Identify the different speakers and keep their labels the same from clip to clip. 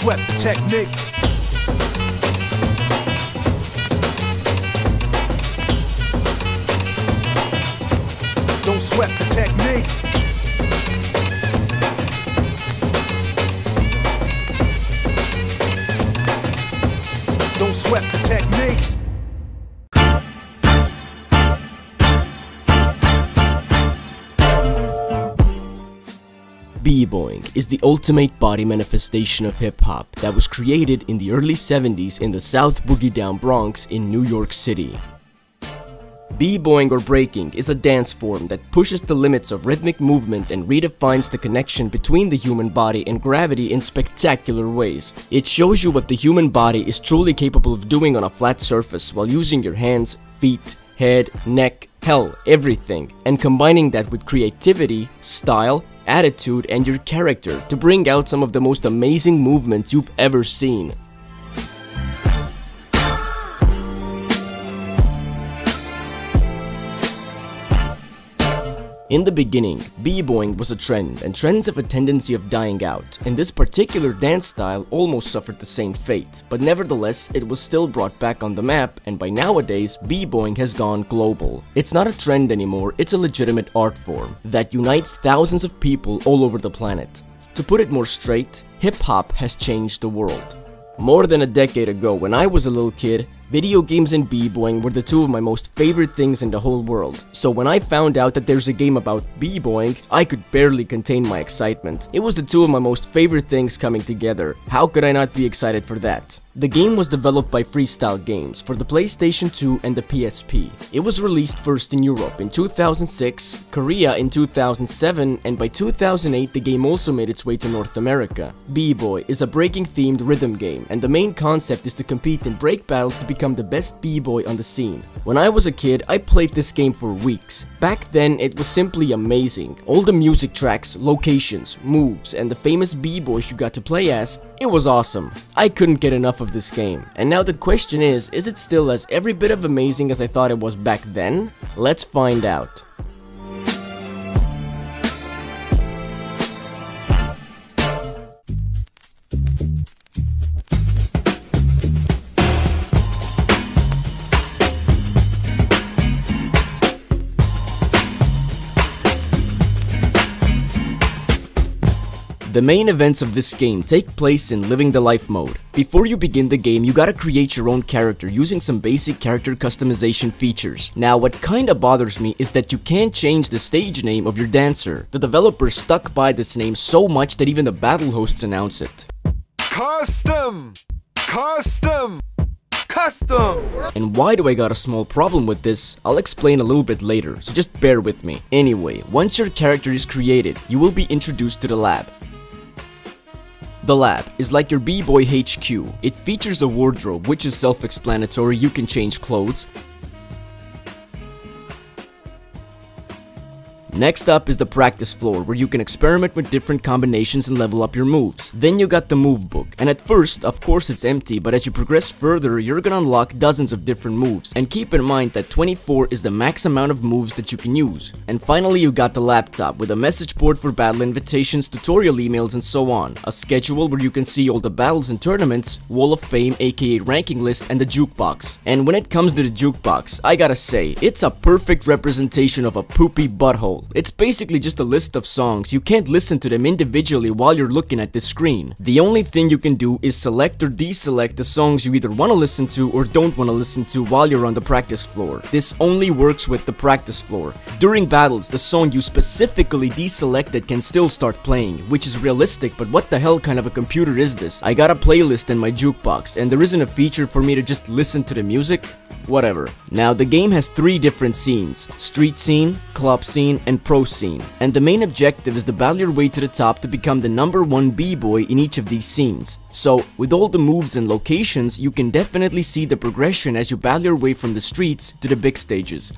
Speaker 1: sweat the technique. Don't sweat the technique. Don't sweat the technique.
Speaker 2: B-boying is the ultimate body manifestation of hip-hop that was created in the early 70s in the South Boogie Down Bronx in New York City. B-boying or breaking is a dance form that pushes the limits of rhythmic movement and redefines the connection between the human body and gravity in spectacular ways. It shows you what the human body is truly capable of doing on a flat surface while using your hands, feet, head, neck, hell, everything, and combining that with creativity, style, attitude, and your character to bring out some of the most amazing movements you've ever seen. In the beginning, b-boying was a trend, and trends have a tendency of dying out, and this particular dance style almost suffered the same fate, but nevertheless it was still brought back on the map, and by nowadays b-boying has gone global. It's not a trend anymore, it's a legitimate art form that unites thousands of people all over the planet. To put it more straight, hip-hop has changed the world. More than a decade ago, when I was a little kid, video games and b-boying were the two of my most favorite things in the whole world. So when I found out that there's a game about b-boying, I could barely contain my excitement. It was the two of my most favorite things coming together. How could I not be excited for that? The game was developed by Freestyle Games for the PlayStation 2 and the PSP. It was released first in Europe in 2006, Korea in 2007, and by 2008 the game also made its way to North America. B-Boy is a breaking-themed rhythm game, and the main concept is to compete in break battles to become the best b-boy on the scene. When I was a kid, I played this game for weeks. Back then, it was simply amazing. All the music tracks, locations, moves, and the famous b-boys you got to play as, it was awesome. I couldn't get enough of this game. And now the question is it still as every bit of amazing as I thought it was back then? Let's find out. The main events of this game take place in Living the Life mode. Before you begin the game, you gotta create your own character using some basic character customization features. Now, what kinda bothers me is that you can't change the stage name of your dancer. The developers stuck by this name so much that even the battle hosts announce it.
Speaker 1: Custom! Custom!
Speaker 2: Custom! And why do I got a small problem with this? I'll explain a little bit later, so just bear with me. Anyway, once your character is created, you will be introduced to the lab. The lab is like your B-Boy HQ. It features a wardrobe, which is self-explanatory. You can change clothes. Next up is the practice floor, where you can experiment with different combinations and level up your moves. Then you got the move book, and at first, of course it's empty, but as you progress further, you're gonna unlock dozens of different moves. And keep in mind that 24 is the max amount of moves that you can use. And finally, you got the laptop, with a message board for battle invitations, tutorial emails, and so on. A schedule where you can see all the battles and tournaments, Wall of Fame, aka ranking list, and the jukebox. And when it comes to the jukebox, I gotta say, it's a perfect representation of a poopy butthole. It's basically just a list of songs. You can't listen to them individually while you're looking at the screen. The only thing you can do is select or deselect the songs you either want to listen to or don't want to listen to while you're on the practice floor. This only works with the practice floor. During battles, the song you specifically deselected can still start playing, which is realistic, but what the hell kind of a computer is this? I got a playlist in my jukebox, and there isn't a feature for me to just listen to the music? Whatever. Now, the game has 3 different scenes: street scene, club scene, and pro scene. And the main objective is to battle your way to the top to become the #1 b-boy in each of these scenes. So, with all the moves and locations, you can definitely see the progression as you battle your way from the streets to the big stages.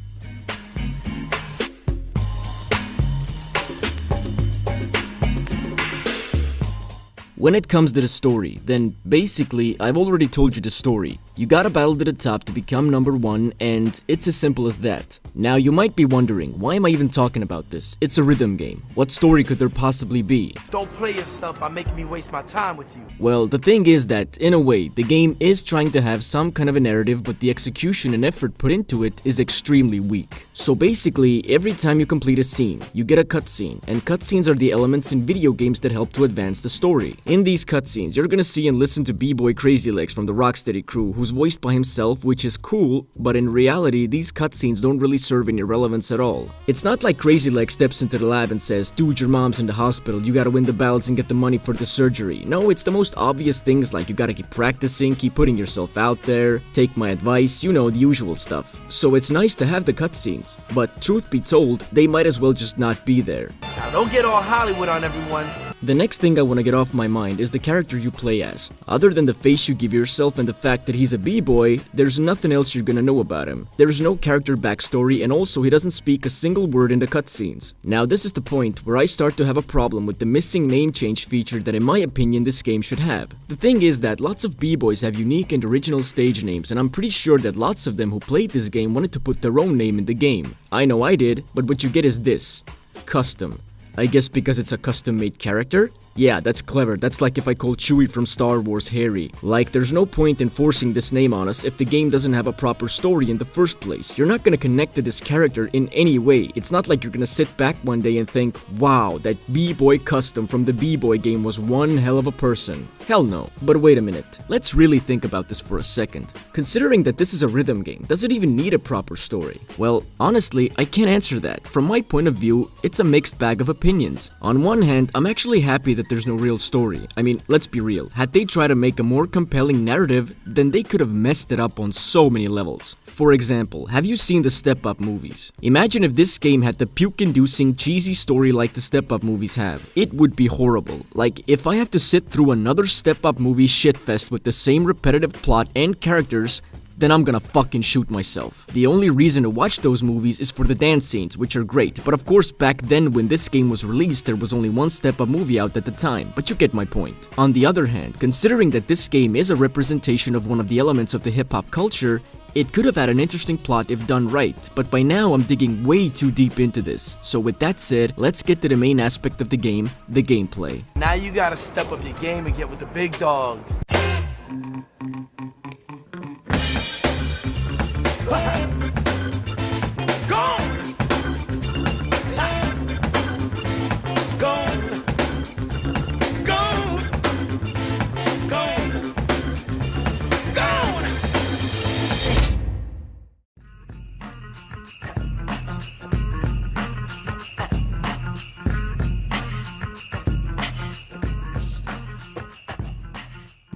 Speaker 2: When it comes to the story, then basically I've already told you the story. You gotta battle to the top to become number 1, and it's as simple as that. Now you might be wondering, why am I even talking about this? It's a rhythm game. What story could there possibly be?
Speaker 3: Don't play yourself by making me waste my time with you.
Speaker 2: Well, the thing is that, in a way, the game is trying to have some kind of a narrative, but the execution and effort put into it is extremely weak. So basically, every time you complete a scene, you get a cutscene, and cutscenes are the elements in video games that help to advance the story. In these cutscenes, you're gonna see and listen to Bboy Crazy Legs from the Rocksteady crew, who's voiced by himself, which is cool, but in reality, these cutscenes don't really serve any relevance at all. It's not like Crazy Legs steps into the lab and says, dude, your mom's in the hospital, you gotta win the battles and get the money for the surgery. No, it's the most obvious things like you gotta keep practicing, keep putting yourself out there, take my advice, you know, the usual stuff. So it's nice to have the cutscenes, but truth be told, they might as well just not be there.
Speaker 3: Now don't get all Hollywood on everyone.
Speaker 2: The next thing I want to get off my mind is the character you play as. Other than the face you give yourself and the fact that he's a b-boy, there's nothing else you're gonna know about him. There's no character backstory, and also he doesn't speak a single word in the cutscenes. Now this is the point where I start to have a problem with the missing name change feature that in my opinion this game should have. The thing is that lots of b-boys have unique and original stage names, and I'm pretty sure that lots of them who played this game wanted to put their own name in the game. I know I did, but what you get is this. Custom. I guess because it's a custom-made character? Yeah, that's clever. That's like if I called Chewie from Star Wars Harry. Like, there's no point in forcing this name on us if the game doesn't have a proper story in the first place. You're not gonna connect to this character in any way. It's not like you're gonna sit back one day and think, wow, that b-boy Custom from the b-boy game was one hell of a person. Hell no. But wait a minute. Let's really think about this for a second. Considering that this is a rhythm game, does it even need a proper story? Well, honestly, I can't answer that. From my point of view, it's a mixed bag of opinions. On one hand, I'm actually happy that there's no real story. I mean, let's be real. Had they tried to make a more compelling narrative, then they could have messed it up on so many levels. For example, have you seen the Step Up movies? Imagine if this game had the puke-inducing, cheesy story like the Step Up movies have. It would be horrible. Like, if I have to sit through another Step Up movie shitfest with the same repetitive plot and characters, then I'm gonna fucking shoot myself. The only reason to watch those movies is for the dance scenes, which are great, but of course back then when this game was released there was only one Step Up movie out at the time, but you get my point. On the other hand, considering that this game is a representation of one of the elements of the hip-hop culture, it could have had an interesting plot if done right, but by now I'm digging way too deep into this. So with that said, let's get to the main aspect of the game, the gameplay.
Speaker 3: Now you gotta step up your game and get with the big dogs.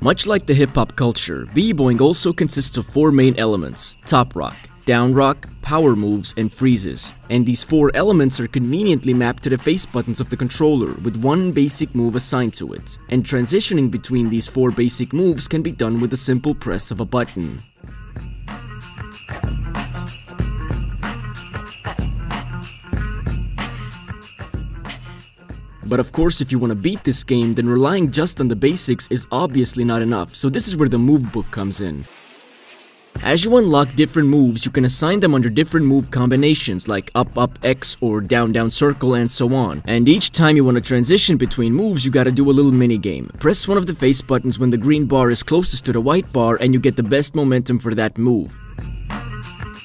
Speaker 2: Much like the hip-hop culture, b-boying also consists of 4 main elements: top rock, down rock, power moves, and freezes. And these 4 elements are conveniently mapped to the face buttons of the controller, with one basic move assigned to it. And transitioning between these 4 basic moves can be done with a simple press of a button. But of course, if you want to beat this game, then relying just on the basics is obviously not enough, so this is where the move book comes in. As you unlock different moves, you can assign them under different move combinations like up up X or down down circle and so on. And each time you want to transition between moves, you gotta do a little mini game. Press one of the face buttons when the green bar is closest to the white bar and you get the best momentum for that move.